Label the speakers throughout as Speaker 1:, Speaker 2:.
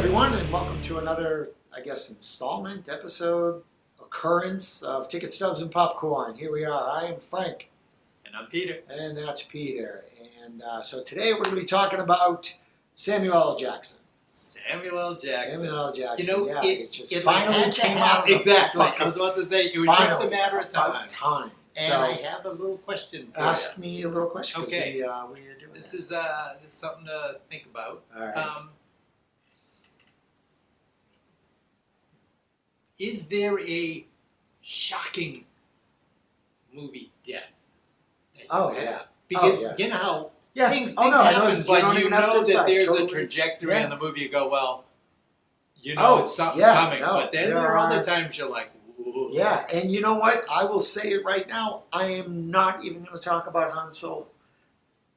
Speaker 1: everyone, and welcome to another, I guess, installment, episode, occurrence of Ticket Stubs and Popcorn. Here we are. I am Frank.
Speaker 2: And I'm Peter.
Speaker 1: And that's Peter. And so today we're going to be talking about Samuel L. Jackson.
Speaker 2: Samuel L. Jackson.
Speaker 1: Samuel L. Jackson.
Speaker 2: You know,
Speaker 1: yeah, it just
Speaker 2: it
Speaker 1: finally came out.
Speaker 2: Exactly. I was about to say, it was just a matter of time.
Speaker 1: And
Speaker 2: So, I have a little question for
Speaker 1: ask
Speaker 2: you.
Speaker 1: me a little question.
Speaker 2: Okay.
Speaker 1: We are doing
Speaker 2: This
Speaker 1: that.
Speaker 2: is something to think about.
Speaker 1: All right.
Speaker 2: Is there a shocking movie death? That you have?
Speaker 1: Yeah.
Speaker 2: Because
Speaker 1: yeah.
Speaker 2: you know how
Speaker 1: Yeah.
Speaker 2: things
Speaker 1: no,
Speaker 2: happen,
Speaker 1: you
Speaker 2: but
Speaker 1: don't
Speaker 2: you
Speaker 1: even have
Speaker 2: know
Speaker 1: to
Speaker 2: that
Speaker 1: try.
Speaker 2: there's
Speaker 1: Totally.
Speaker 2: a trajectory
Speaker 1: Yeah.
Speaker 2: in the movie. You go, well, you know something's coming.
Speaker 1: no,
Speaker 2: But then there are other times you're like, whoa.
Speaker 1: Yeah, and you know what? I will say it right now. I am not even going to talk about Han Solo.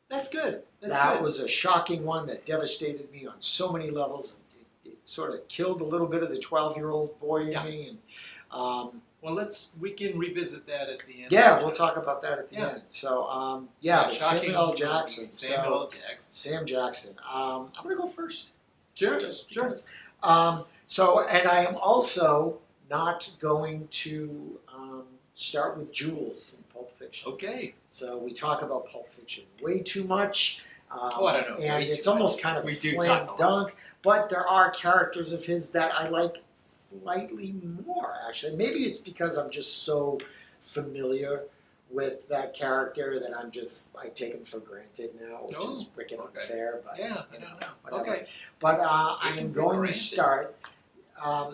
Speaker 2: That's good.
Speaker 1: That was a shocking one that devastated me on so many levels. It sort of killed a little bit of the 12-year-old boy in me. And,
Speaker 2: well, we can revisit that at the end.
Speaker 1: Yeah, we'll talk about that at the end. So, but
Speaker 2: shocking
Speaker 1: Samuel L. Jackson.
Speaker 2: Samuel L. Jackson.
Speaker 1: Sam Jackson. I'm going to go first.
Speaker 2: Sure.
Speaker 1: Sure. And I am also not going to start with Jules in Pulp Fiction.
Speaker 2: Okay.
Speaker 1: So we talk about Pulp Fiction way too much.
Speaker 2: I don't know.
Speaker 1: And it's almost kind of a slam dunk. But there are characters of his that I like slightly more, actually. Maybe it's because I'm just so familiar with that character that I take him for granted now, which is freaking unfair. But,
Speaker 2: yeah, I don't know.
Speaker 1: Whatever.
Speaker 2: Okay.
Speaker 1: But I am going to start,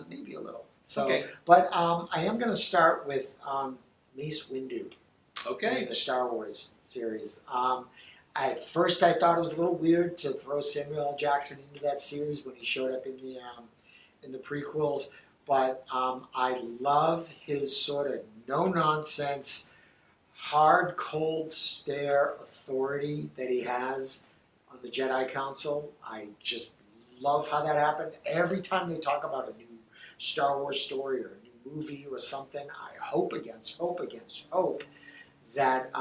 Speaker 1: maybe a little. So,
Speaker 2: okay.
Speaker 1: But I am going to start with Mace Windu.
Speaker 2: Okay.
Speaker 1: In the Star Wars series. At first, I thought it was a little weird to throw Samuel L. Jackson into that series when he showed up in the prequels, but I love his sort of no-nonsense, hard, cold stare authority that he has on the Jedi Council. I just love how that happened. Every time they talk about a new Star Wars story or a new movie or something, I hope against hope that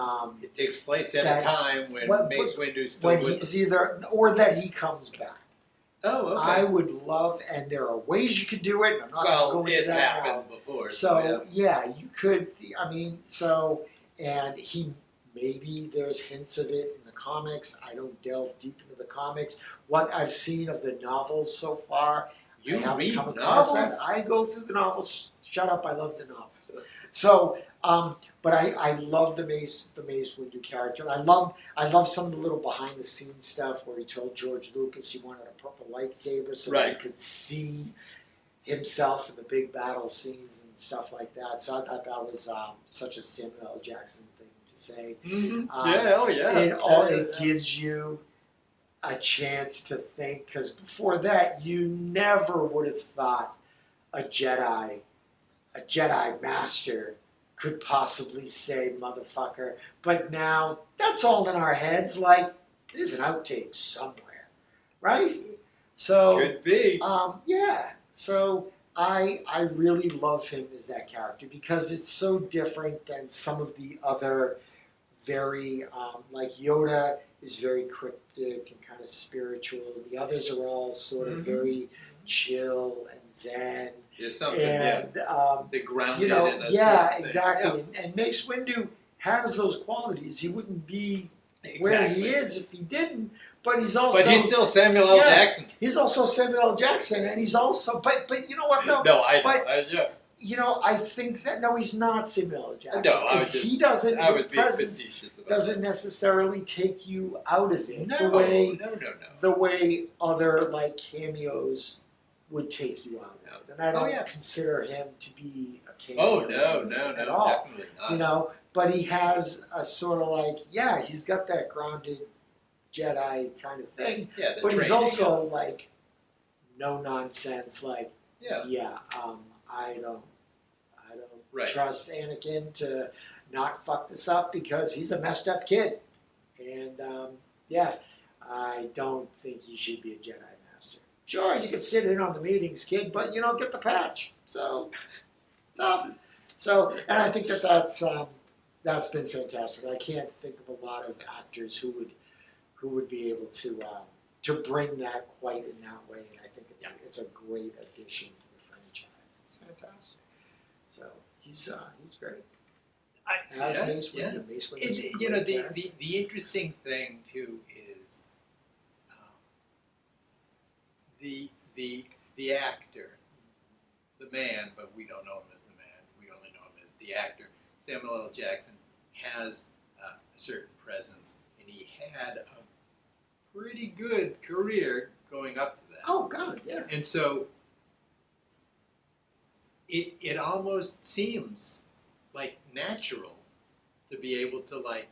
Speaker 2: it takes place at a time when Mace Windu's still with
Speaker 1: or that he comes back.
Speaker 2: Oh, okay.
Speaker 1: I would love, and there are ways you could do it. I'm not going to go into that now.
Speaker 2: It's happened before.
Speaker 1: So you could. I mean, and maybe there's hints of it in the comics. I don't delve deep into the comics. What I've seen of the novels so far,
Speaker 2: you
Speaker 1: haven't come
Speaker 2: across
Speaker 1: that. I go through the novels. Shut up! I love the novels. So, but I love the Mace Windu character. I love some of the little behind the scenes stuff where he told George Lucas he wanted a purple lightsaber so that he could see himself in the big battle scenes and stuff like that. So I thought that was such a Samuel L. Jackson thing to say.
Speaker 2: Mm-hmm.
Speaker 1: It gives you a chance to think, because before that you never would have thought a Jedi Master could possibly say motherfucker, but now that's all in our heads. Like, there's an outtake somewhere, right? So
Speaker 2: could be.
Speaker 1: So I really love him as that character because it's so different than some of the other very like Yoda is very cryptic and kind of spiritual. The others are all sort of very chill and zen.
Speaker 2: There's something, the grounded
Speaker 1: exactly. Yeah. And Mace Windu has those qualities. He wouldn't be where he is if he didn't. But he's also.
Speaker 2: But he's still Samuel L. Jackson.
Speaker 1: He's also Samuel L. Jackson, and he's also. But you know what though?
Speaker 2: No,
Speaker 1: You know, I think that he's not Samuel L. Jackson.
Speaker 2: No,
Speaker 1: he doesn't.
Speaker 2: I
Speaker 1: his
Speaker 2: would be
Speaker 1: presence doesn't necessarily take you out of it the way other like cameos would take you out of it. And I don't consider him to be a cameo.
Speaker 2: At all. Definitely not.
Speaker 1: You know, but he has a sort of like, he's got that grounded Jedi kind of thing.
Speaker 2: Yeah,
Speaker 1: but he's also like no nonsense. Like, I don't trust Anakin to not fuck this up because he's a messed up kid, and I don't think he should be a Jedi Master. Sure, you can sit in on the meetings, kid, but you don't get the patch. So tough. So, and I think that's been fantastic. I can't think of a lot of actors who would be able to to bring that quite in that way, and I think it's a great addition to the franchise. It's fantastic. So he's great. As Mace Windu. Mace Windu's a
Speaker 2: you know,
Speaker 1: great
Speaker 2: the interesting thing too is the actor, the man, but we don't know him as the man. We only know him as the actor. Samuel L. Jackson has a certain presence, and he had a pretty good career going up to that.
Speaker 1: Oh God, yeah.
Speaker 2: And so it almost seems like natural to be able to like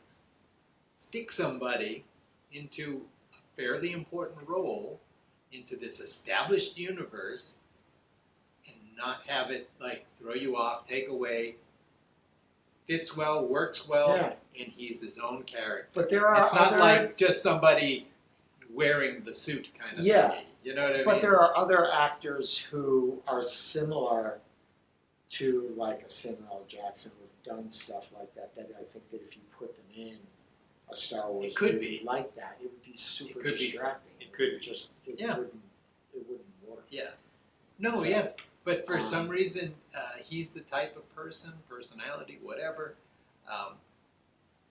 Speaker 2: stick somebody into a fairly important role into this established universe and not have it like throw you off, take away, fits well, works well, and he's his own character.
Speaker 1: But there are
Speaker 2: it's not like just somebody wearing the suit kind of thing. You know what I mean?
Speaker 1: But there are other actors who are similar to like a Samuel L. Jackson who've done stuff like that. That I think that if you put them in a Star Wars movie like that, it would be super distracting.
Speaker 2: It could be.
Speaker 1: It wouldn't work.
Speaker 2: Yeah. No, But for some reason, he's the type of person, personality, whatever,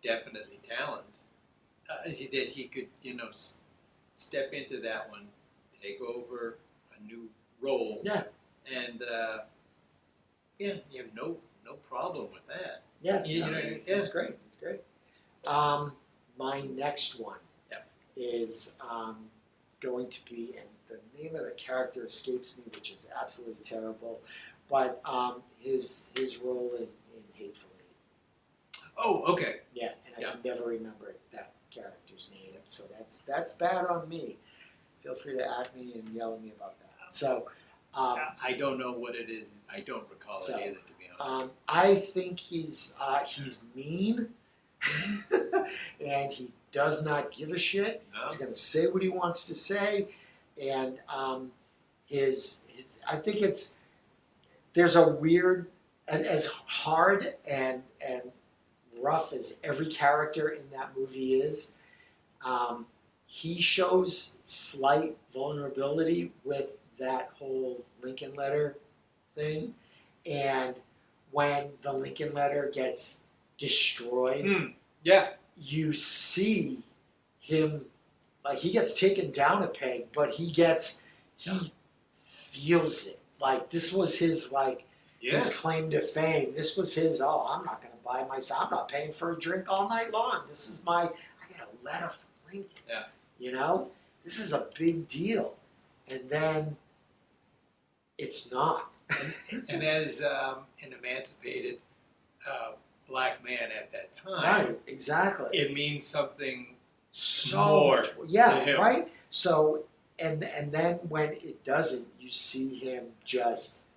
Speaker 2: definitely talent, that he could, step into that one, take over a new role.
Speaker 1: Yeah.
Speaker 2: And, you have no problem with that.
Speaker 1: Yeah.
Speaker 2: It's
Speaker 1: great. It's great. My next one is going to be, and the name of the character escapes me, which is absolutely terrible, but his role in Hateful Eight.
Speaker 2: Oh, okay.
Speaker 1: Yeah, and I can never remember that character's name, so that's bad on me. Feel free to at me and yell at me about that. So
Speaker 2: I don't know what it is. I don't recall it either, to be honest.
Speaker 1: I think he's mean, and he does not give a shit. No. He's going to say what he wants to say, and I think there's a weird, as hard and rough as every character in that movie is. He shows slight vulnerability with that whole Lincoln letter thing, and when the Lincoln letter gets destroyed, you see him, like he gets taken down a peg, but he feels it. Like this was his his claim to fame. This was his, I'm not going to buy myself, I'm not paying for a drink all night long. I get a letter from Lincoln.
Speaker 2: Yeah.
Speaker 1: This is a big deal. And then it's not.
Speaker 2: And as an emancipated black man at that time,
Speaker 1: right, exactly,
Speaker 2: it means something
Speaker 1: so
Speaker 2: more
Speaker 1: much,
Speaker 2: to him.
Speaker 1: Right. So and then when it doesn't, you see him just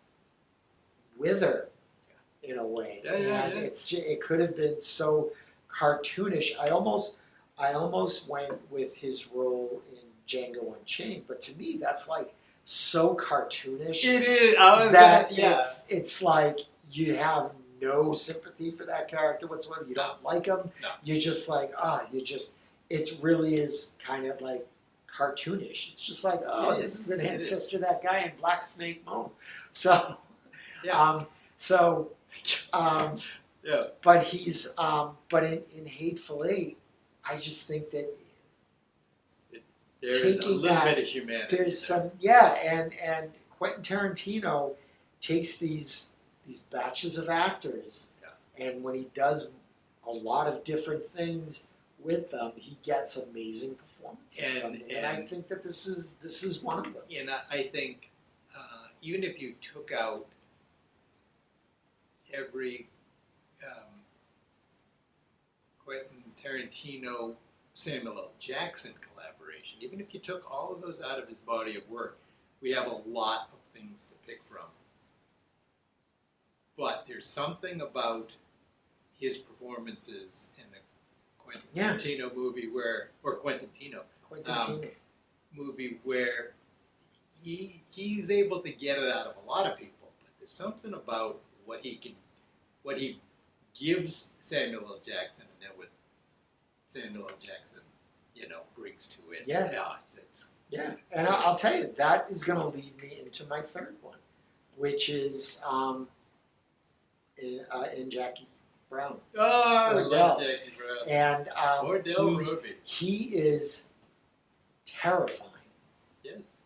Speaker 1: wither in a way, and it could have been so cartoonish. I almost went with his role in Django Unchained, but to me that's like so cartoonish.
Speaker 2: It is.
Speaker 1: It's like you have no sympathy for that character whatsoever. You don't like him.
Speaker 2: No.
Speaker 1: You're just like, it really is kind of like cartoonish. It's just like, this is an ancestor of that guy in Black Snake Moan. So, but he's, but in Hateful Eight, I just think that
Speaker 2: there's a little bit of humanity.
Speaker 1: There's some, and Quentin Tarantino takes these batches of actors, and when he does a lot of different things with them, he gets amazing performances from them. And I think that this is one of them.
Speaker 2: And I think even if you took out every Quentin Tarantino, Samuel L. Jackson collaboration, even if you took all of those out of his body of work, we have a lot of things to pick from. But there's something about his performances in the Quentin Tarantino movie movie where he's able to get it out of a lot of people. But there's something about what he gives Samuel L. Jackson, and then with Samuel L. Jackson brings to it.
Speaker 1: Yeah. Yeah, and I'll tell you, that is going to lead me into my third one, which is in Jackie Brown.
Speaker 2: Oh, I
Speaker 1: Ordell.
Speaker 2: love Jackie Brown.
Speaker 1: And
Speaker 2: Ordell Roby.
Speaker 1: he is terrifying
Speaker 2: Yes.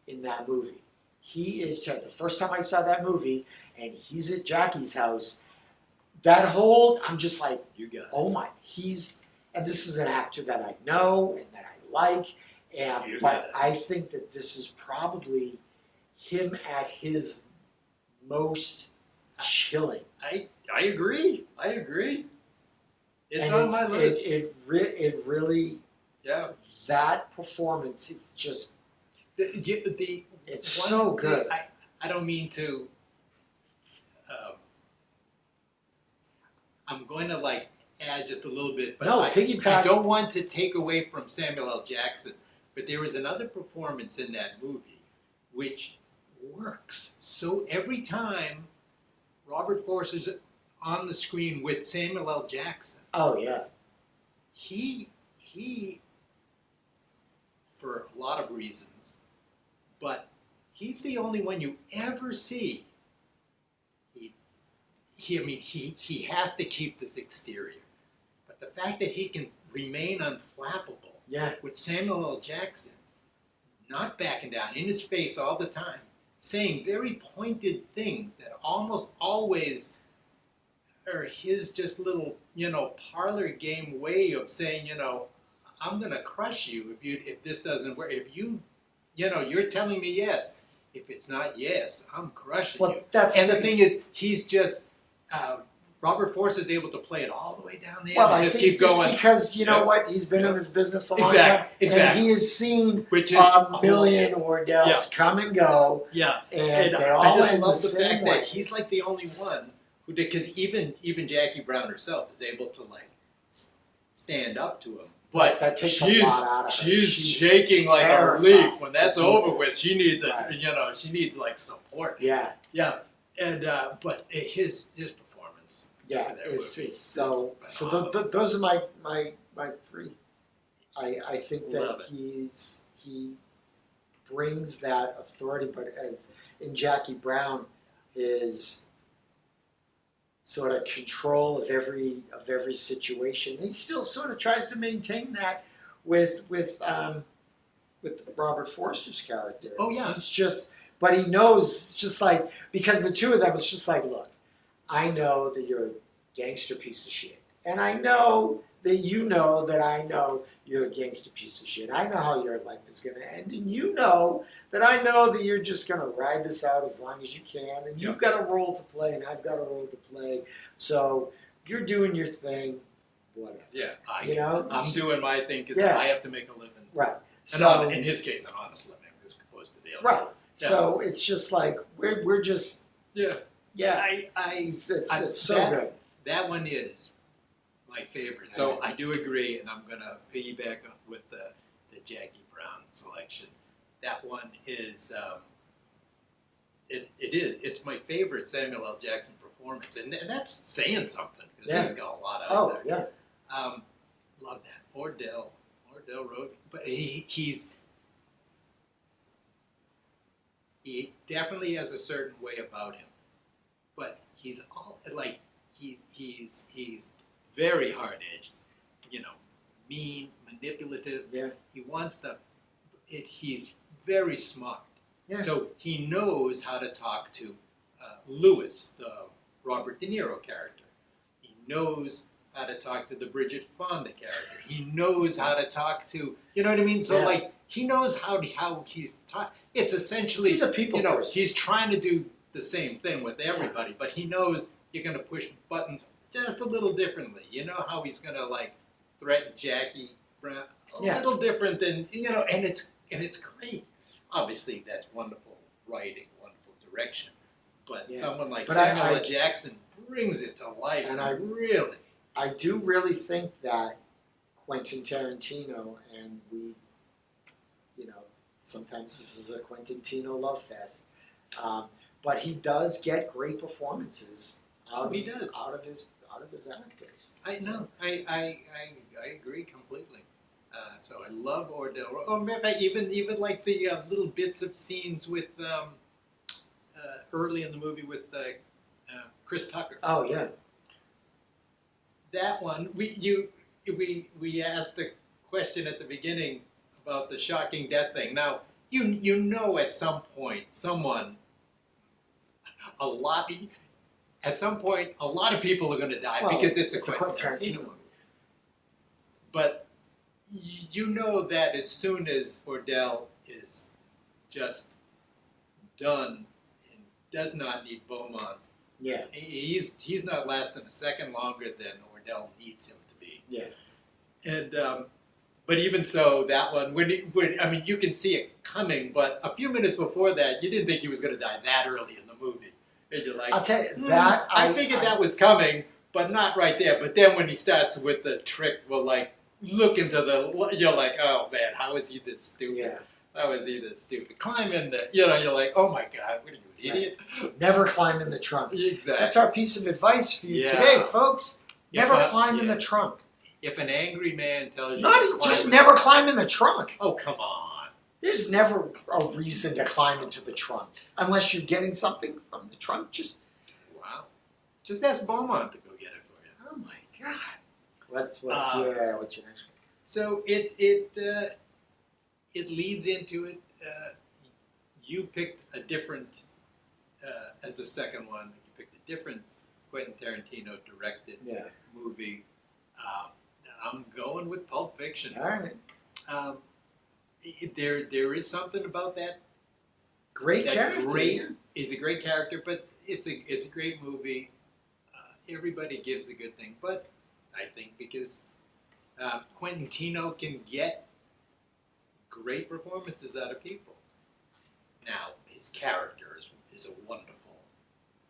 Speaker 1: in that movie. He is the first time I saw that movie, and he's at Jackie's house. That whole, I'm just like,
Speaker 2: You got it.
Speaker 1: oh my, and this is an actor that I know and that I like, but I think that this is probably him at his most chilling.
Speaker 2: I agree. It's
Speaker 1: And
Speaker 2: on my list.
Speaker 1: It really,
Speaker 2: Yeah.
Speaker 1: that performance is just, it's
Speaker 2: one
Speaker 1: so
Speaker 2: thing-
Speaker 1: good.
Speaker 2: I don't mean to. I'm going to add just a little bit, but
Speaker 1: No,
Speaker 2: I
Speaker 1: piggyback.
Speaker 2: don't want to take away from Samuel L. Jackson. But there was another performance in that movie which works. So every time Robert Forster's on the screen with Samuel L. Jackson,
Speaker 1: Oh yeah,
Speaker 2: he for a lot of reasons, but he's the only one you ever see. He has to keep this exterior, but the fact that he can remain unflappable
Speaker 1: yeah,
Speaker 2: with Samuel L. Jackson, not backing down, in his face all the time, saying very pointed things that almost always are his just little, parlor game way of saying, I'm gonna crush you if this doesn't work. If you're telling me yes. If it's not yes, I'm crushing you. And the thing is, he's just Robert Forster is able to play it all the way down the end.
Speaker 1: Well,
Speaker 2: and
Speaker 1: I
Speaker 2: just
Speaker 1: think
Speaker 2: keep going.
Speaker 1: it's because you know what, he's been in this business a long time,
Speaker 2: Exactly.
Speaker 1: and he has seen
Speaker 2: Which is
Speaker 1: a million Ordells come and go,
Speaker 2: Yeah,
Speaker 1: and they
Speaker 2: I
Speaker 1: all
Speaker 2: just
Speaker 1: end
Speaker 2: love
Speaker 1: the
Speaker 2: the
Speaker 1: same
Speaker 2: fact
Speaker 1: way.
Speaker 2: that he's like the only one who did, because even Jackie Brown herself is able to stand up to him. But
Speaker 1: that takes a
Speaker 2: she's
Speaker 1: lot out of her.
Speaker 2: she's
Speaker 1: She's
Speaker 2: shaking like a
Speaker 1: terrified
Speaker 2: leaf when
Speaker 1: to
Speaker 2: that's
Speaker 1: do
Speaker 2: over
Speaker 1: that.
Speaker 2: with. She needs
Speaker 1: Right.
Speaker 2: she needs support.
Speaker 1: Yeah,
Speaker 2: And but his performance.
Speaker 1: yeah,
Speaker 2: in that
Speaker 1: it's
Speaker 2: movie,
Speaker 1: so.
Speaker 2: it's
Speaker 1: So
Speaker 2: phenomenal.
Speaker 1: those are my three. I think
Speaker 2: Love
Speaker 1: that
Speaker 2: it.
Speaker 1: he brings that authority, but as in Jackie Brown, is sort of control of every situation. He still sort of tries to maintain that with Robert Forster's character.
Speaker 2: Oh, yeah.
Speaker 1: He's just, but he knows, it's just like, because the two of them, it's just like, look, I know that you're a gangster piece of shit, and I know that you know that I know you're a gangster piece of shit. I know how your life is going to end, and you know that you're just going to ride this out as long as you can, and you've got a role to play, and I've got a role to play. So you're doing your thing, whatever.
Speaker 2: Yeah,
Speaker 1: I'm
Speaker 2: doing my thing because
Speaker 1: Yeah.
Speaker 2: I have to make a living.
Speaker 1: Right.
Speaker 2: And
Speaker 1: So
Speaker 2: in his case, an honest living as opposed to the other.
Speaker 1: right.
Speaker 2: Yeah.
Speaker 1: So it's just like we're just
Speaker 2: Yeah.
Speaker 1: it's so
Speaker 2: that,
Speaker 1: good.
Speaker 2: That one is my favorite. So I do agree, and I'm gonna piggyback up with the Jackie Brown selection. That one is it's my favorite Samuel L. Jackson performance, and that's saying something because he's got a lot out there.
Speaker 1: Yeah.
Speaker 2: Love that Ordell Roby, but he definitely has a certain way about him, but he's all he's very hard edged, mean, manipulative.
Speaker 1: Yeah.
Speaker 2: He wants to. He's very smart.
Speaker 1: Yeah.
Speaker 2: So he knows how to talk to Lewis, the Robert De Niro character. He knows how to talk to the Bridget Fonda character. He knows how to talk to, you know what I mean? So he knows how he's taught. It's essentially,
Speaker 1: He's a people person.
Speaker 2: He's trying to do the same thing with everybody, but he knows you're going to push buttons just a little differently. You know how he's going to threaten Jackie Brown a little different than, and it's great. Obviously, that's wonderful writing, wonderful direction. But someone like Samuel L. Jackson brings it to life.
Speaker 1: And I do really think that Quentin Tarantino, and we, sometimes this is a Quentin Tarantino love fest, but he does get great performances out of his actors.
Speaker 2: I know. I agree completely. So I love Ordell. Oh, matter of fact, even like the little bits of scenes with early in the movie with Chris Tucker.
Speaker 1: Oh yeah.
Speaker 2: That one, we asked the question at the beginning about the shocking death thing. Now you know at some point someone at some point a lot of people are going to die because it's a Quentin Tarantino movie. But you know that as soon as Ordell is just done and does not need Beaumont,
Speaker 1: Yeah.
Speaker 2: he's not lasting a second longer than Ordell needs him to be.
Speaker 1: Yeah.
Speaker 2: And but even so, that one, I mean, you can see it coming, but a few minutes before that, you didn't think he was going to die that early in the movie. And you're like,
Speaker 1: I'll tell you that
Speaker 2: I figured that was coming, but not right there. But then when he starts with the trick, well, like, look into you're like, oh man, how is he this stupid?
Speaker 1: Yeah.
Speaker 2: How is he this stupid? Climb in there. You know, you're like, oh my God, what are you, an idiot?
Speaker 1: Never climb in the trunk.
Speaker 2: Exactly.
Speaker 1: That's our piece of advice for you today, folks. Never climb in the trunk.
Speaker 2: If an angry man tells you
Speaker 1: Just never climb in the trunk.
Speaker 2: Oh, come on.
Speaker 1: There's never a reason to climb into the trunk. Unless you're getting something from the trunk.
Speaker 2: Wow. Just ask Beaumont to go get it for you.
Speaker 1: Oh my God. What's your next one?
Speaker 2: So it leads into it. You picked a different, as the second one, you picked a different Quentin Tarantino directed movie. I'm going with Pulp Fiction.
Speaker 1: All right.
Speaker 2: There is something about that.
Speaker 1: Great character.
Speaker 2: He's a great character, but it's a great movie. Everybody gives a good thing, but I think because Quentin Tarantino can get great performances out of people. Now, his character is a wonderful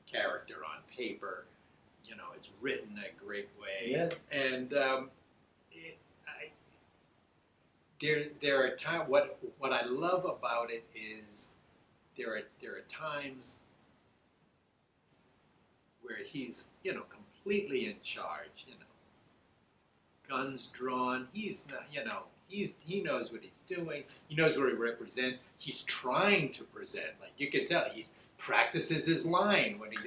Speaker 2: character on paper. You know, it's written a great way.
Speaker 1: Yeah.
Speaker 2: And there are times. What I love about it is there are times where he's completely in charge. Guns drawn. He's not. He knows what he's doing. He knows what he represents. He's trying to present. Like you can tell, he practices his line when he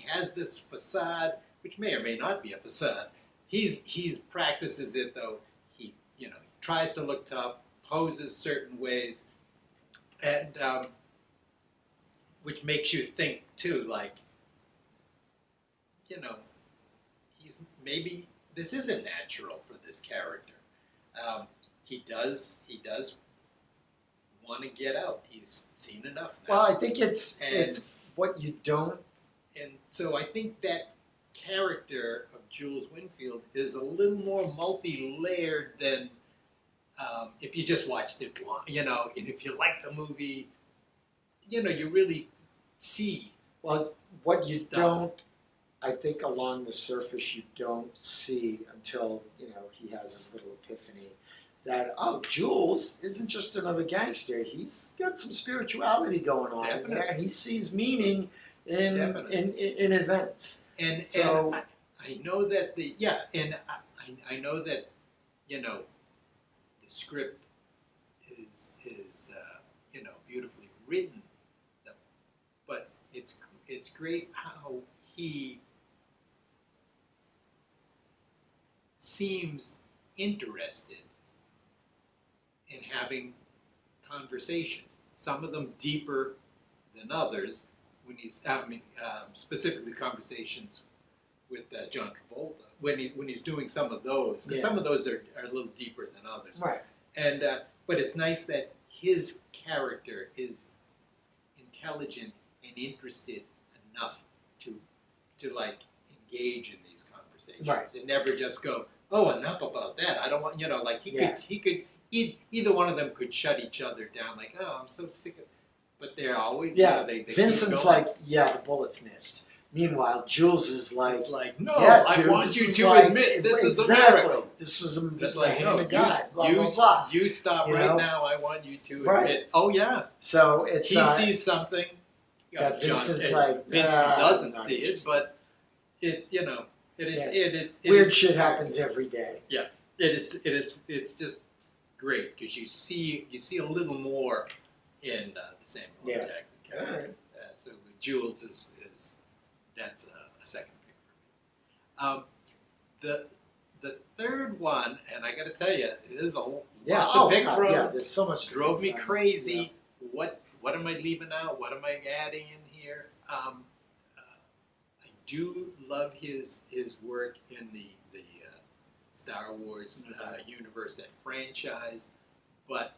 Speaker 2: has this facade, which may or may not be a facade. He's practices it though. He tries to look tough, poses certain ways, and which makes you think too. Like he's maybe this isn't natural for this character. He does want to get out. He's seen enough now.
Speaker 1: Well, I think it's what you don't.
Speaker 2: And so I think that character of Jules Winfield is a little more multi-layered than if you just watched it, and if you like the movie, you really see.
Speaker 1: Well, what you don't, I think along the surface you don't see until, he has his little epiphany that, Jules isn't just another gangster. He's got some spirituality going on in there, and he sees meaning in events.
Speaker 2: And I know that I know that the script is beautifully written, but it's great how he seems interested in having conversations. Some of them deeper than others. When he's specifically conversations with John Travolta, when he's doing some of those, because some of those are a little deeper than others.
Speaker 1: Right.
Speaker 2: And but it's nice that his character is intelligent and interested enough to engage in these conversations,
Speaker 1: right.
Speaker 2: And never just go, oh, enough about that. I don't want he could either one of them could shut each other down, like, oh, I'm so sick of. But they're always they
Speaker 1: Vincent's like, the bullets missed. Meanwhile, Jules is like,
Speaker 2: it's like, no,
Speaker 1: dude,
Speaker 2: I want you to admit this is a miracle.
Speaker 1: This was the
Speaker 2: like,
Speaker 1: hand of God.
Speaker 2: You stop right now. I want you to admit. Oh yeah.
Speaker 1: So it's
Speaker 2: he sees something.
Speaker 1: That Vincent's
Speaker 2: Vincent doesn't see it, but it's
Speaker 1: weird shit happens every day.
Speaker 2: Yeah. It's just great because you see a little more in the Samuel L.
Speaker 1: Yeah.
Speaker 2: Jackson character.
Speaker 1: Alright.
Speaker 2: So Jules is that's a second pick for me. The third one, and I got to tell you, there's a lot to pick from.
Speaker 1: Yeah, there's so much. to
Speaker 2: Drove me
Speaker 1: pick from.
Speaker 2: crazy. What am I leaving out? What am I adding in here? I do love his work in the Star Wars universe and franchise, but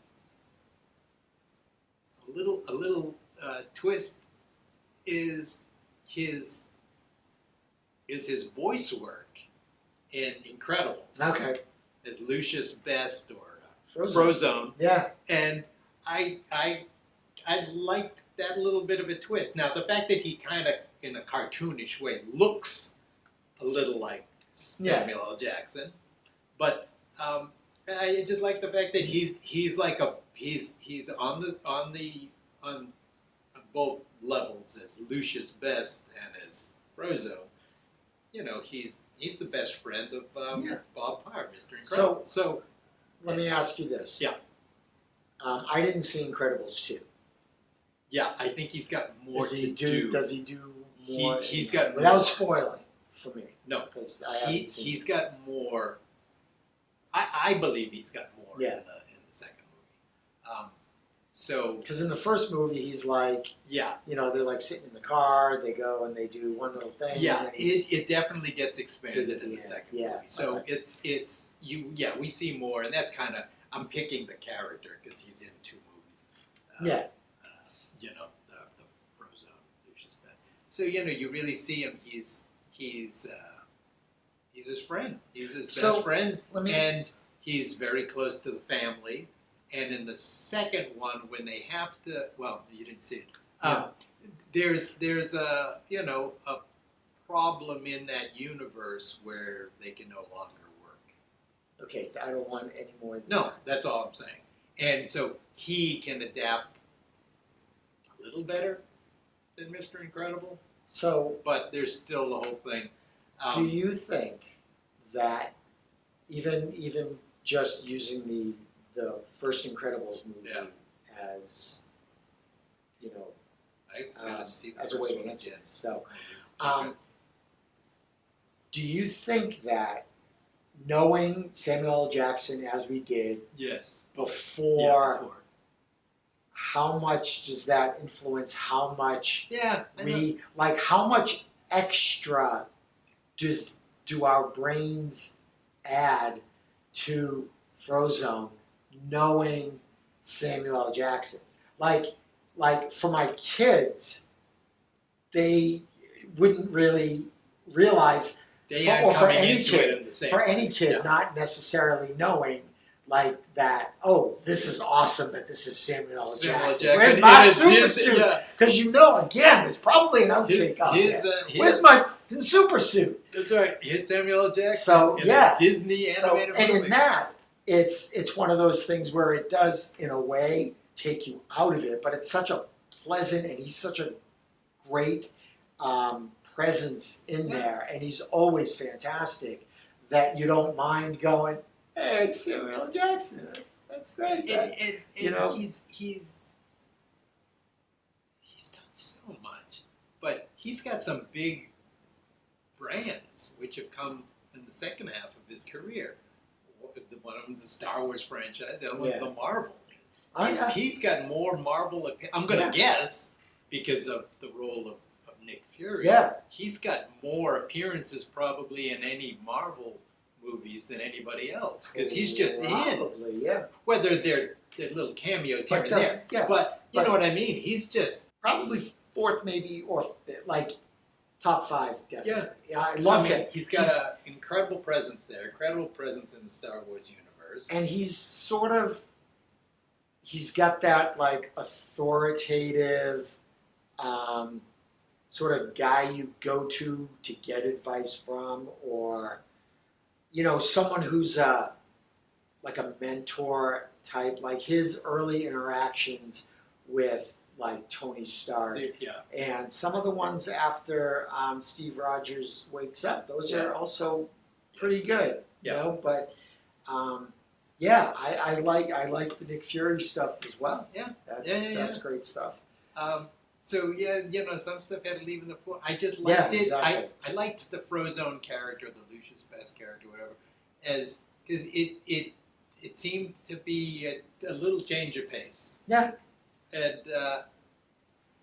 Speaker 2: a little twist is his voice work in Incredibles.
Speaker 1: Okay.
Speaker 2: As Lucius Best or
Speaker 1: Frozen.
Speaker 2: Frozone.
Speaker 1: Yeah.
Speaker 2: And I liked that little bit of a twist. Now the fact that he kind of, in a cartoonish way, looks a little like Samuel L. Jackson, but I just like the fact that he's on both levels as Lucius Best and as Frozone. You know, he's the best friend of Bob Parr, Mr. Incredible. So
Speaker 1: let me ask you this.
Speaker 2: Yeah.
Speaker 1: I didn't see Incredibles 2.
Speaker 2: Yeah, I think he's got more
Speaker 1: Does he
Speaker 2: to do.
Speaker 1: Does he do more?
Speaker 2: He's got
Speaker 1: without
Speaker 2: more.
Speaker 1: spoiling for me.
Speaker 2: No,
Speaker 1: because I haven't seen
Speaker 2: he's
Speaker 1: it.
Speaker 2: got more. I believe he's got more
Speaker 1: Yeah.
Speaker 2: in the second movie. So
Speaker 1: Because in the first movie, he's like,
Speaker 2: yeah,
Speaker 1: they're like sitting in the car. They go and they do one little thing. and
Speaker 2: yeah,
Speaker 1: then he's-
Speaker 2: it definitely gets expanded in the
Speaker 1: Yeah,
Speaker 2: second
Speaker 1: yeah,
Speaker 2: movie. So
Speaker 1: okay.
Speaker 2: it's we see more, and that's kind of I'm picking the character because he's in two movies.
Speaker 1: Yeah.
Speaker 2: The Frozone, Lucius Best. So you really see him. He's his friend. He's his best friend, and he's very close to the family. And in the second one, when they have to, well, you didn't see it. There's a a problem in that universe where they can no longer work.
Speaker 1: Okay, I don't want any more. Than
Speaker 2: No,
Speaker 1: that.
Speaker 2: that's all I'm saying. And so he can adapt a little better than Mr. Incredible,
Speaker 1: So,
Speaker 2: but there's still the whole thing.
Speaker 1: do you think that even just using the first Incredibles movie as
Speaker 2: I gotta see the
Speaker 1: as a
Speaker 2: first
Speaker 1: way
Speaker 2: one
Speaker 1: to answer
Speaker 2: again.
Speaker 1: this, so
Speaker 2: Okay.
Speaker 1: do you think that knowing Samuel L. Jackson as we did
Speaker 2: Yes.
Speaker 1: before, how much does that influence how much
Speaker 2: I know.
Speaker 1: how much extra do our brains add to Frozone knowing Samuel L. Jackson? Like for my kids, they wouldn't really realize,
Speaker 2: They
Speaker 1: for-
Speaker 2: are
Speaker 1: or for
Speaker 2: coming
Speaker 1: any
Speaker 2: into
Speaker 1: kid-
Speaker 2: it in the same
Speaker 1: for
Speaker 2: way.
Speaker 1: any kid,
Speaker 2: Yeah.
Speaker 1: not necessarily knowing like that, oh, this is awesome that this is Samuel L.
Speaker 2: Samuel L.
Speaker 1: Jackson.
Speaker 2: Jackson
Speaker 1: Where's
Speaker 2: in
Speaker 1: my
Speaker 2: his
Speaker 1: super
Speaker 2: Disney-
Speaker 1: suit?
Speaker 2: yeah.
Speaker 1: Because again, there's probably an outtake out there. Where's my super suit?
Speaker 2: That's right. Here's Samuel L. Jackson
Speaker 1: So,
Speaker 2: in
Speaker 1: yeah.
Speaker 2: a Disney
Speaker 1: So,
Speaker 2: animated
Speaker 1: and
Speaker 2: movie.
Speaker 1: in that, it's one of those things where it does, in a way, take you out of it, but it's such a pleasant, and he's such a great presence in there, and he's always fantastic, that you don't mind going, hey, it's Samuel L. Jackson. That's great.
Speaker 2: And
Speaker 1: you know?
Speaker 2: he's done so much, but he's got some big brands which have come in the second half of his career. One of them's the Star Wars franchise. The other one's the Marvel. He's got more Marvel. I'm going to guess because of the role of Nick Fury.
Speaker 1: Yeah.
Speaker 2: He's got more appearances probably in any Marvel movies than anybody else because he's just
Speaker 1: Probably,
Speaker 2: in.
Speaker 1: yeah.
Speaker 2: Whether they're little cameos here
Speaker 1: But
Speaker 2: and there,
Speaker 1: yeah,
Speaker 2: but you
Speaker 1: but-
Speaker 2: know what I mean. He's just
Speaker 1: Probably fourth, maybe, or fifth, like top five, definitely. Yeah, I
Speaker 2: so,
Speaker 1: love
Speaker 2: I mean,
Speaker 1: him.
Speaker 2: He's got an incredible presence there. Incredible presence in the Star Wars universe.
Speaker 1: And he's got that like authoritative sort of guy you go to get advice from, or someone who's like a mentor type. Like his early interactions with like Tony Stark, and some of the ones after Steve Rogers wakes up, those are also pretty good.
Speaker 2: Yeah.
Speaker 1: But Yeah, I like the Nick Fury stuff as well.
Speaker 2: Yeah.
Speaker 1: That's great stuff.
Speaker 2: So yeah, some stuff had to leave on the floor. I just
Speaker 1: Yeah,
Speaker 2: liked it.
Speaker 1: exactly.
Speaker 2: I liked the Frozone character, the Lucius Best character, whatever, as because it seemed to be a little change of pace.
Speaker 1: Yeah.
Speaker 2: And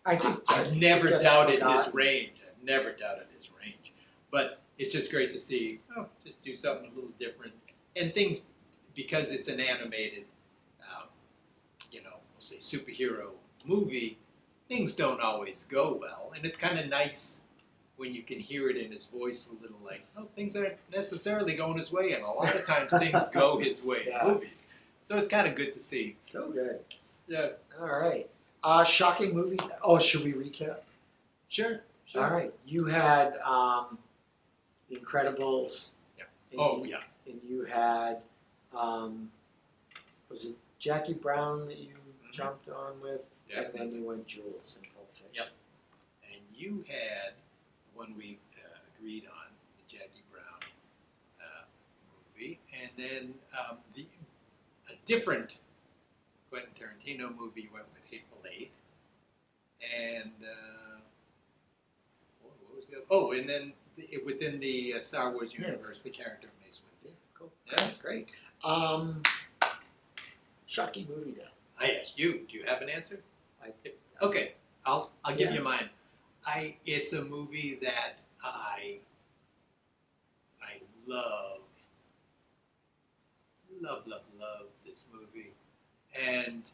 Speaker 1: I
Speaker 2: I've never doubted his range. I've never doubted his range. But it's just great to see, just do something a little different. And things, because it's an animated, we'll say superhero movie, things don't always go well. And it's kind of nice when you can hear it in his voice a little like, things aren't necessarily going his way. And a lot of times things go his way in movies. So it's kind of good to see.
Speaker 1: So good.
Speaker 2: Yeah.
Speaker 1: All right. Shocking movie. Oh, should we recap?
Speaker 2: Sure.
Speaker 1: All right. You had The Incredibles.
Speaker 2: Yeah.
Speaker 1: And you had, was it Jackie Brown that you jumped on with?
Speaker 2: Yeah.
Speaker 1: And then you went Jules in Pulp Fiction.
Speaker 2: Yep. And you had the one we agreed on, the Jackie Brown movie, and then a different Quentin Tarantino movie went with Hateful Eight, and what was the other? Oh, and then within the Star Wars universe, the character of Mace Windu.
Speaker 1: Yeah, cool.
Speaker 2: Yeah.
Speaker 1: Great. Shocking movie now.
Speaker 2: I asked you. Do you have an answer? Okay, I'll give you mine. It's a movie that I love this movie, and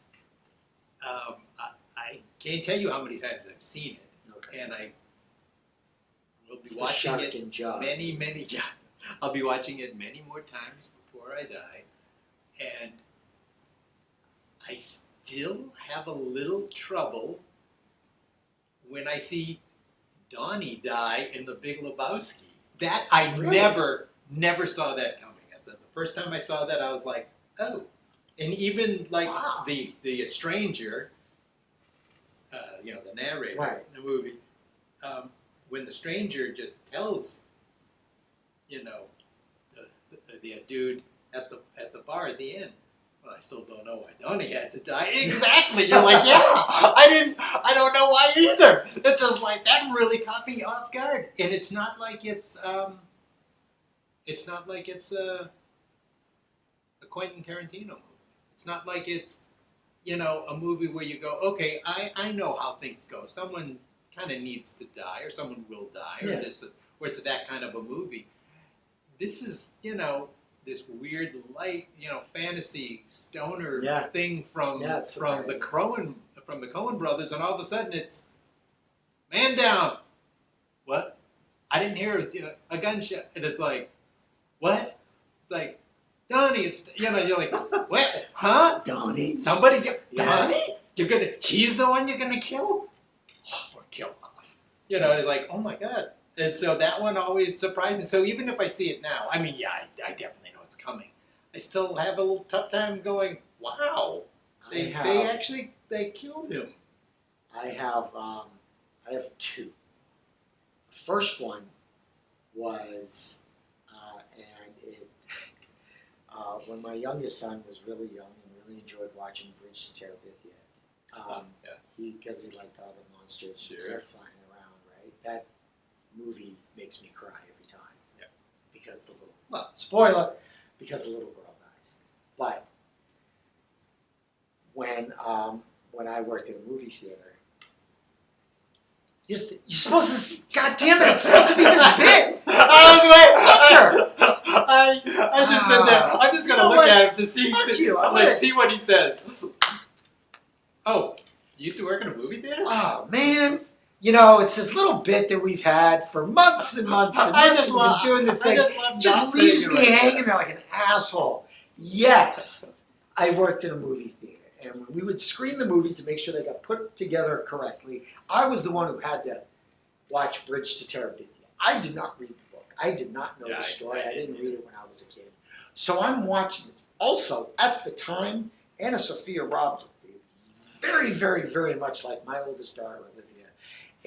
Speaker 2: I can't tell you how many times I've seen it,
Speaker 1: Okay.
Speaker 2: and I will be
Speaker 1: It's the
Speaker 2: watching
Speaker 1: shark
Speaker 2: it
Speaker 1: in Jaws,
Speaker 2: many. Yeah, I'll be watching it many more times before I die, and I still have a little trouble when I see Donnie die in The Big Lebowski. That I
Speaker 1: Really?
Speaker 2: never saw that coming. The first time I saw that, I was like, oh. And even like
Speaker 1: Wow.
Speaker 2: the stranger, the narrator
Speaker 1: Right.
Speaker 2: in the movie, when the stranger just tells, the dude at the bar at the end, well, I still don't know why Donnie had to die. Exactly. You're like, yeah, I don't know why either. It's just like, that really caught me off guard. And it's not like it's a Quentin Tarantino movie. It's not like it's, a movie where you go, okay, I know how things go. Someone kind of needs to die, or someone will die, or it's that kind of a movie. This is, this weird light, fantasy stoner thing from the Coen brothers, and all of a sudden it's man down. What? I didn't hear a gunshot, and it's like, what? It's like, Donnie. It's you're like, what? Huh?
Speaker 1: Donnie.
Speaker 2: Somebody get Donnie? He's the one you're gonna kill? Or kill off? It's like, oh my god. And so that one always surprised me. So even if I see it now, I mean, yeah, I definitely know it's coming. I still have a little tough time going, wow, they killed him.
Speaker 1: I have two. The first one was, when my youngest son was really young and really enjoyed watching Bridge to Terabithia. Because he liked all the monsters and stuff flying around, right? That movie makes me cry every time.
Speaker 2: Yeah.
Speaker 1: Because spoiler, because the little girl dies. But when I worked in a movie theater, you're supposed to see, God damn it, it's supposed to be this big!
Speaker 2: I just sit there. I'm just gonna look at him to see see what he says. Oh, you used to work in a movie theater?
Speaker 1: Oh man. It's this little bit that we've had for months and months and months. We've been doing this thing. Just leaves me hanging there like an asshole. Yes, I worked in a movie theater. And when we would screen the movies to make sure they got put together correctly, I was the one who had to watch Bridge to Terabithia. I did not read the book. I did not know the story. I didn't read it when I was a kid. So I'm watching it. Also, at the time, Anna Sophia Robb looked very, very, very much like my oldest daughter, Olivia.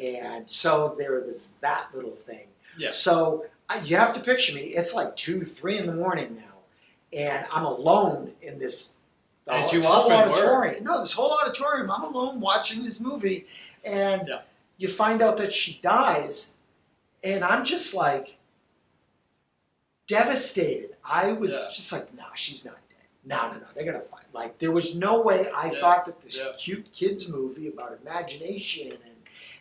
Speaker 1: And so there was that little thing.
Speaker 2: Yeah.
Speaker 1: So you have to picture me. It's like 2, 3 in the morning now. and I'm alone in this
Speaker 2: As you
Speaker 1: whole
Speaker 2: often were.
Speaker 1: auditorium. No, this whole auditorium. I'm alone watching this movie, and
Speaker 2: Yeah.
Speaker 1: you find out that she dies, and I'm just like devastated. I was just like, no, she's not dead. No, they're gonna find. Like, there was no way I thought that this cute kids movie about imagination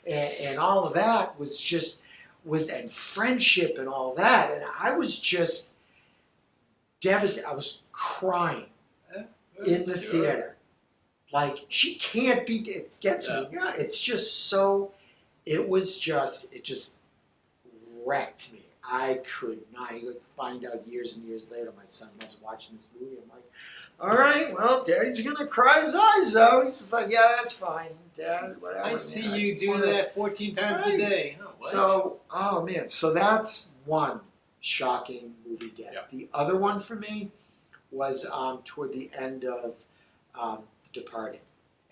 Speaker 1: and all of that was just and friendship and all that, and I was just devastated. I was crying in the theater. Like, she can't be. It gets me. Yeah, it's just so. It just wrecked me. I could not. I would find out years and years later. My son was watching this movie. I'm like, all right, well, Daddy's gonna cry his eyes out. He's just like, yeah, that's fine, Dad. Whatever.
Speaker 2: I see you do that 14 times a day. Oh, what?
Speaker 1: So, oh man, so that's one shocking movie death.
Speaker 2: Yep.
Speaker 1: The other one for me was toward the end of The Departed,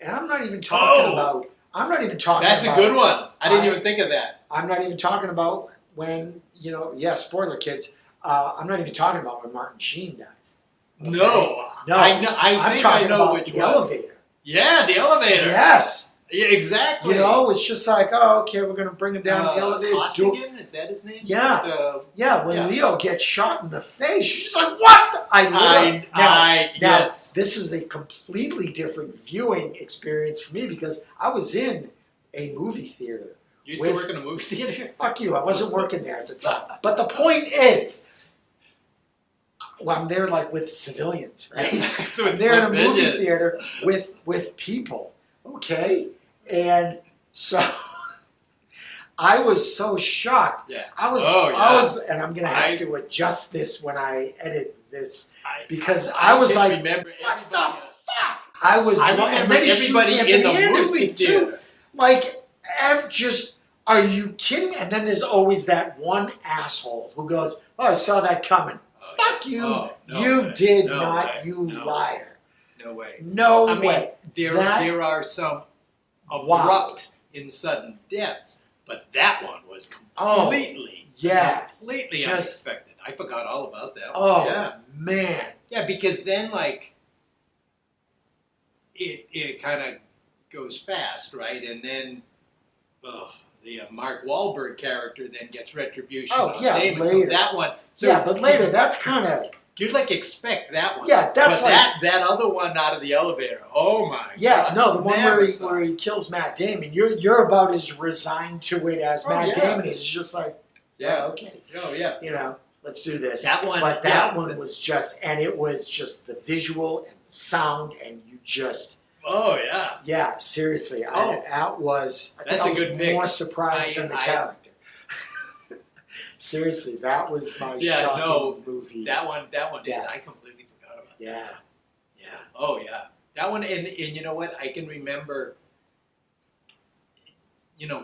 Speaker 1: and I'm not even talking about. I'm not even talking.
Speaker 2: That's
Speaker 1: about,
Speaker 2: a good one. I didn't even think of that.
Speaker 1: I'm not even talking about when spoiler kids. I'm not even talking about when Martin Sheen dies. Okay?
Speaker 2: No, I know.
Speaker 1: I'm
Speaker 2: think
Speaker 1: talking
Speaker 2: I know
Speaker 1: about
Speaker 2: which
Speaker 1: the
Speaker 2: one.
Speaker 1: elevator.
Speaker 2: Yeah, the elevator.
Speaker 1: Yes.
Speaker 2: Yeah, exactly.
Speaker 1: It's just like, oh, okay, we're gonna bring him down the elevator.
Speaker 2: Costigan, is that his name?
Speaker 1: Yeah. When
Speaker 2: yeah.
Speaker 1: Leo gets shot in the face, she's like, what?
Speaker 2: Yes.
Speaker 1: This is a completely different viewing experience for me because I was in a movie theater.
Speaker 2: You used to work in a movie theater?
Speaker 1: Fuck you, I wasn't working there at the time. But the point is, I'm there like with civilians, right?
Speaker 2: So
Speaker 1: I'm there in a movie theater with people, okay? And so I was so shocked.
Speaker 2: Yeah.
Speaker 1: I was, and I'm gonna have to adjust this when I edit this because I was like,
Speaker 2: remember
Speaker 1: what the fuck? I
Speaker 2: remember everybody in the movie theater.
Speaker 1: Like, are you kidding me? And then there's always that one asshole who goes, oh, I saw that coming. Fuck you.
Speaker 2: Oh, no
Speaker 1: you
Speaker 2: way.
Speaker 1: did
Speaker 2: No
Speaker 1: not,
Speaker 2: way.
Speaker 1: you
Speaker 2: No
Speaker 1: liar.
Speaker 2: No way.
Speaker 1: No
Speaker 2: I mean,
Speaker 1: way.
Speaker 2: there are some abrupt and sudden deaths, but that one was completely unexpected. I forgot all about that one.
Speaker 1: Oh,
Speaker 2: yeah.
Speaker 1: man.
Speaker 2: Yeah, because then, like, it kind of goes fast, right? And then the Mark Wahlberg character then gets retribution on Damon.
Speaker 1: Later.
Speaker 2: So that one...
Speaker 1: but later, that's kind of...
Speaker 2: You'd, like, expect that one.
Speaker 1: Yeah, that's
Speaker 2: but
Speaker 1: like...
Speaker 2: that other one out of the elevator, oh my
Speaker 1: God.
Speaker 2: no,
Speaker 1: the one where he kills Matt Damon. You're about as resigned to it as Matt Damon is. It's just like, okay.
Speaker 2: Oh, yeah.
Speaker 1: Let's do this.
Speaker 2: That one...
Speaker 1: But that one was just... And it was just the visual and the sound, and you just...
Speaker 2: Oh, yeah.
Speaker 1: Yeah, seriously. I was more surprised than the character. Seriously, that was my shocking movie.
Speaker 2: That one is. I completely forgot about that.
Speaker 1: Yeah.
Speaker 2: Oh, yeah. That one, and you know what? I can remember,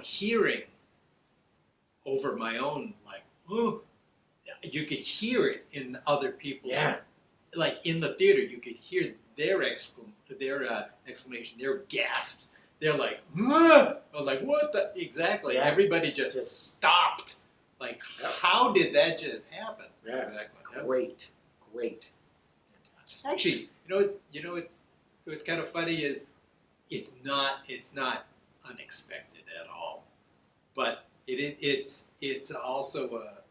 Speaker 2: hearing over my own, like, ooh, you could hear it in other people's, like in the theater, you could hear their exclamation, their gasps. They're like, I was like, what the? Exactly. Yeah. Everybody just stopped. Like, how did that just happen?
Speaker 1: Yeah. Exactly. Great. Fantastic.
Speaker 2: Actually, what's kind of funny is it's not unexpected at all, but it's also a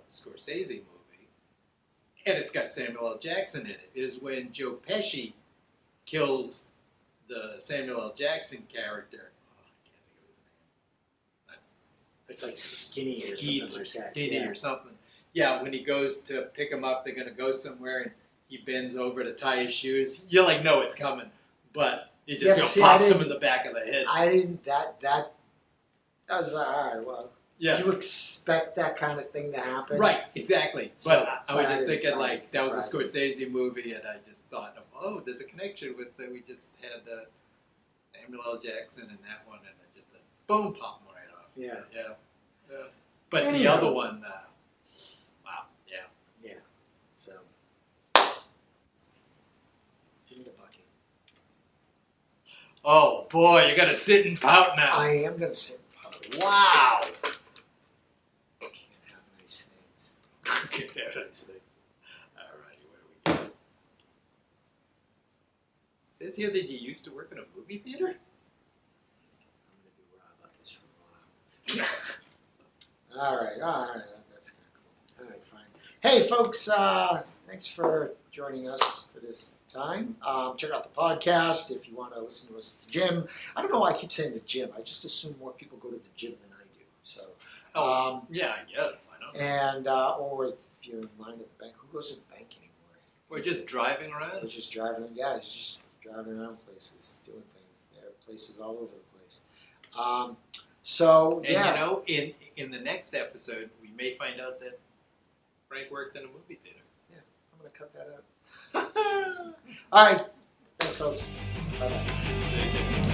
Speaker 2: Scorsese movie, and it's got Samuel L. Jackson in it. Is when Joe Pesci kills the Samuel L. Jackson character. Oh, I can't think of his name.
Speaker 1: It's like Skinny
Speaker 2: or something. Yeah, when he goes to pick him up, they're going to go somewhere, and he bends over to tie his shoes. You're like, no, it's coming. But he just pops him in the back of the head.
Speaker 1: I didn't, I was like, all right, well, you expect that kind of thing to happen.
Speaker 2: Right, exactly. But I was just thinking, like, that was a Scorsese movie, and I just thought, oh, there's a connection with, we just had Samuel L. Jackson in that one, and it just, boom, popped him right off.
Speaker 1: Yeah.
Speaker 2: But the other one, wow,
Speaker 1: yeah. So, in the bucket.
Speaker 2: Oh boy, you gotta sit and pout now.
Speaker 1: I am gonna sit and pout.
Speaker 2: Wow.
Speaker 1: Can't have nice things.
Speaker 2: Can't have nice things. Alrighty, what do says here that you used to work in a movie theater?
Speaker 1: I'm gonna be raw about this for a while. All right, that's kind of cool. All right, fine. Hey, folks, thanks for joining us for this time. Check out the podcast if you want to listen to us at the gym. I don't know why I keep saying the gym. I just assume more people go to the gym than I do. So,
Speaker 2: Yeah, I guess. I know.
Speaker 1: and or if you're in line at the bank, who goes to the bank anymore?
Speaker 2: We're just driving around?
Speaker 1: We're just driving. Yeah, it's just driving around places, doing things. There are places all over the place. So
Speaker 2: And
Speaker 1: yeah.
Speaker 2: you know, in the next episode, we may find out that Frank worked in a movie theater.
Speaker 1: I'm going to cut that out. All right. Thanks, folks. Bye-bye.